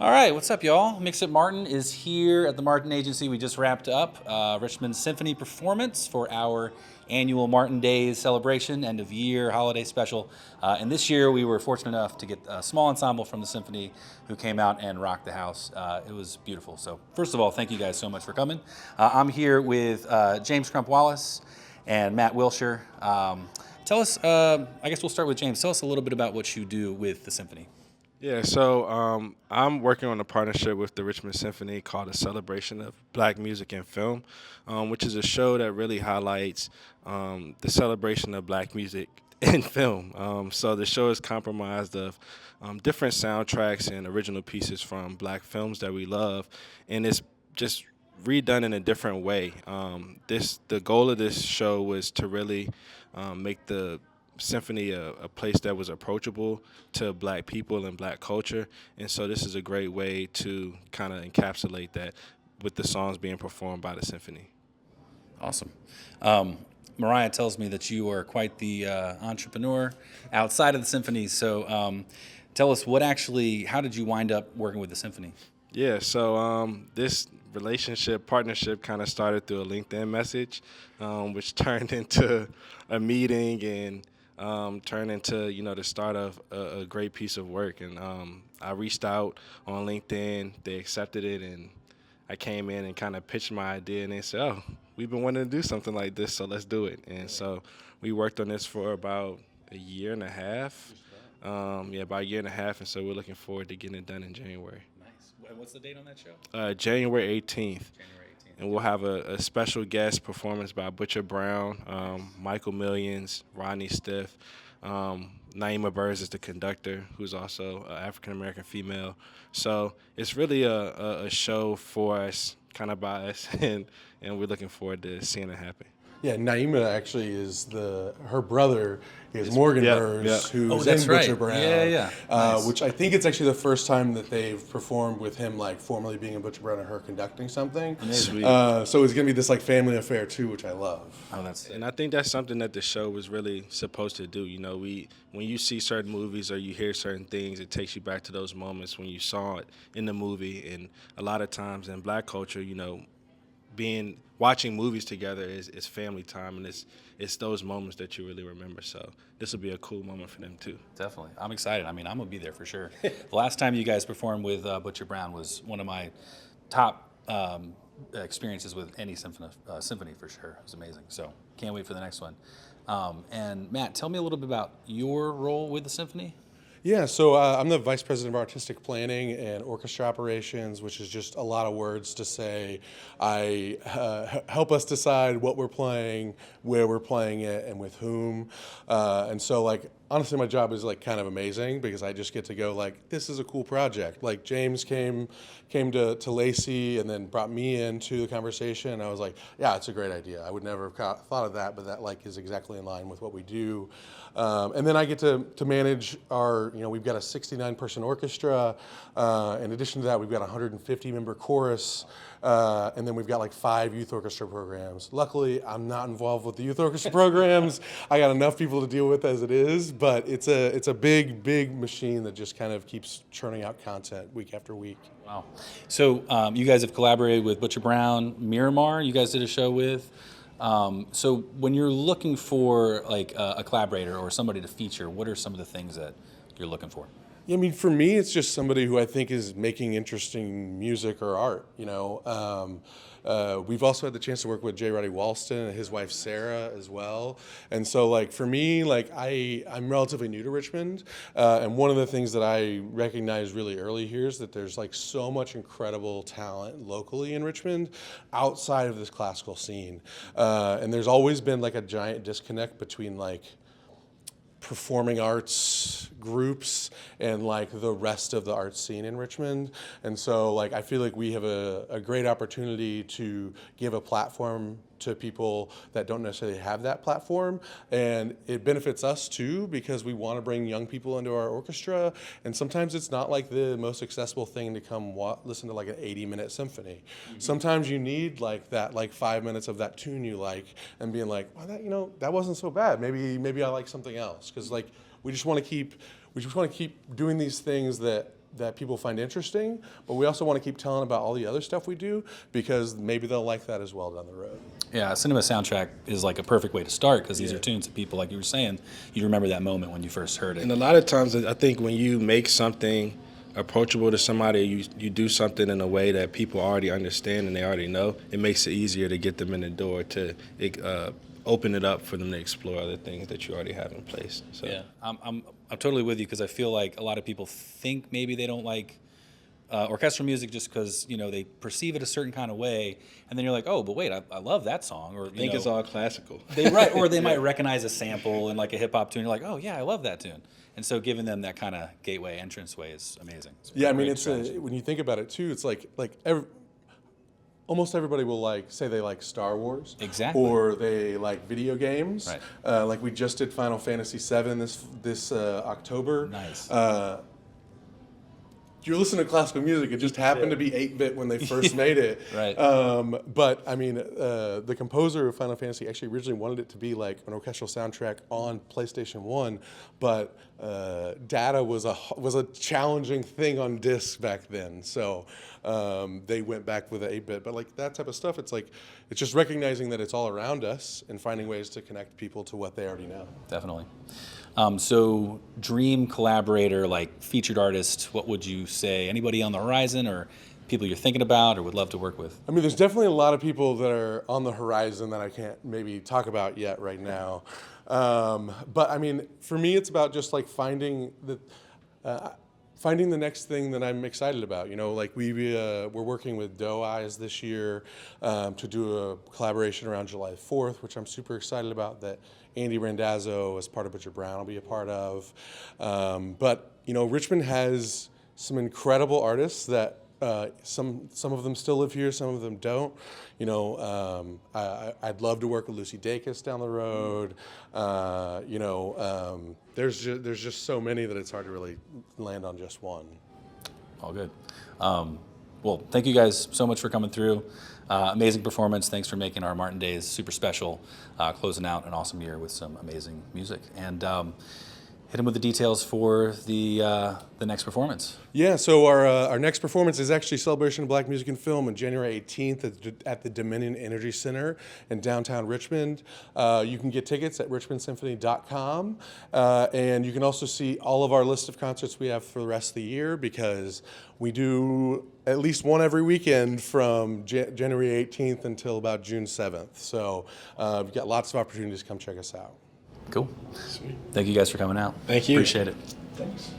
All right, what's up, y'all? Mix It Martin is here at the Martin Agency. We just wrapped up Richmond Symphony performance for our annual Martin Days celebration, end of year holiday special. And this year we were fortunate enough to get a small ensemble from the Symphony who came out and rocked the house. It was beautiful. So first of all, thank you guys so much for coming. I'm here with James Crump Wallace and Matt Wilshire. Tell us, I guess we'll start with James. Tell us a little bit about what you do with the Symphony. Yeah, so I'm working on a partnership with the Richmond Symphony called A Celebration of Black Music and Film, which is a show that really highlights the celebration of black music in film. So the show is comprised of different soundtracks and original pieces from black films that we love, and it's just redone in a different way. The goal of this show was to really make the symphony a place that was approachable to black people and black culture, and so this is a great way to kind of encapsulate that with the songs being performed by the symphony. Awesome. Mariah tells me that you are quite the entrepreneur outside of the symphony. So tell us how did you wind up working with the symphony? Yeah, so this partnership kind of started through a LinkedIn message, which turned into a meeting and turned into the start of a great piece of work. And I reached out on LinkedIn, they accepted it, and I came in and kind of pitched my idea, and they said, "Oh, we've been wanting to do something like this, so let's do it." And so we worked on this for about a year and a half. About a year and a half, and so we're looking forward to getting it done in January. Nice. And what's the date on that show? January 18th. January 18th. And we'll have a special guest performance by Butcher Brown, Michael Millions, Rodney Stiff. Naima Burrs is the conductor, who's also an African-American female. So it's really a show for us, kind of by us, and we're looking forward to seeing it happen. Yeah, Naima actually is her brother is Morgan Burrs, who's in Butcher Brown. Yeah. Nice. Which I think it's actually the first time that they've performed with him, like formally being in Butcher Brown and her conducting something. Sweet. So it's gonna be this like family affair too, which I love. And I think that's something that the show was really supposed to do. When you see certain movies or you hear certain things, it takes you back to those moments when you saw it in the movie. And a lot of times in black culture, watching movies together is family time, and it's those moments that you really remember. So this will be a cool moment for them too. Definitely. I'm excited. I mean, I'm going to be there for sure. The last time you guys performed with Butcher Brown was one of my top experiences with any symphony for sure. It was amazing. So can't wait for the next one. And Matt, tell me a little bit about your role with the symphony. Yeah, so I'm the Vice President of Artistic Planning and Orchestra Operations, which is just a lot of words to say I help us decide what we're playing, where we're playing it, and with whom. And so, honestly, my job is kind of amazing because I just get to go this is a cool project. Like James came to Lacey and then brought me into the conversation, and I was like, yeah, it's a great idea. I would never have thought of that, but that is exactly in line with what we do. And then I get to manage we've got a 69-person orchestra. In addition to that, we've got a 150-member chorus. And then we've got 5 youth orchestra programs. Luckily, I'm not involved with the youth orchestra programs. I got enough people to deal with as it is, but it's a big machine that just kind of keeps churning out content week after week. Wow. So you guys have collaborated with Butcher Brown, Miramar, you guys did a show with. So when you're looking for a collaborator or somebody to feature, what are some of the things that you're looking for? Yeah, I mean, for me, it's just somebody who I think is making interesting music or art. We've also had the chance to work with J. Roddy Walston and his wife Sarah as well. And so, for me, I'm relatively new to Richmond, and one of the things that I recognized really early here is that there's so much incredible talent locally in Richmond outside of this classical scene, and there's always been a giant disconnect between performing arts groups and the rest of the arts scene in Richmond. And so I feel like we have a great opportunity to give a platform to people that don't necessarily have that platform, and it benefits us too because we want to bring young people into our orchestra, and sometimes it's not the most accessible thing to come listen to an 80-minute symphony. Mm-hmm. Sometimes you need that 5 minutes of that tune you like and being wow, that wasn't so bad, maybe I like something else, because we just want to keep doing these things that that people find interesting, but we also want to keep telling about all the other stuff we do because maybe they'll like that as well down the road. Yeah, a cinema soundtrack is like a perfect way to start because these are tunes that people, like you were saying, you remember that moment when you first heard it. And a lot of times, I think when you make something approachable to somebody, you do something in a way that people already understand and they already know, it makes it easier to get them in the door to open it up for them to explore other things that you already have in place. So. Yeah, I'm totally with you because I feel like a lot of people think maybe they don't like orchestral music just because they perceive it a certain kind of way, and then you're like, oh, but wait, I love that song, or I think it's all classical. Or they might recognize a sample in like a hip hop tune. You're like, oh yeah, I love that tune, and so giving them that kind of gateway entrance way is amazing. Yeah, I mean, when you think about it too, it's like almost everybody will say they like Star Wars, exactly, or they like video games. Right. Like we just did Final Fantasy VII this October. Nice. You're listening to classical music. It just happened to be 8-bit when they first made it. Right. But I mean, the composer of Final Fantasy actually originally wanted it to be like an orchestral soundtrack on PlayStation 1, but data was a challenging thing on disc back then. So they went back with the 8-bit. But like that type of stuff, it's just recognizing that it's all around us and finding ways to connect people to what they already know. Definitely. So dream collaborator, like featured artist, what would you say? Anybody on the horizon or people you're thinking about or would love to work with? I mean, there's definitely a lot of people that are on the horizon that I can't maybe talk about yet right now. But I mean, for me, it's about just like finding the next thing that I'm excited about. Like we're working with Doe Eyes this year to do a collaboration around July 4th, which I'm super excited about, that Andy Randazzo, as part of Butcher Brown, will be a part of. But Richmond has some incredible artists that some of them still live here, some of them don't. I'd love to work with Lucy Dacus down the road. There's just so many that it's hard to really land on just one. All good. Well, thank you guys so much for coming through. Amazing performance. Thanks for making our Martin Days super special, closing out an awesome year with some amazing music. And hit him with the details for the next performance. Yeah, so our next performance is actually Celebration of Black Music and Film on January 18th at the Dominion Energy Center in downtown Richmond. You can get tickets at richmondsymphony.com, and you can also see all of our list of concerts we have for the rest of the year, because we do at least one every weekend from January 18th until about June 7th. So we've got lots of opportunities to come check us out. Cool. Sweet. Thank you guys for coming out. Thank you. Appreciate it. Thanks.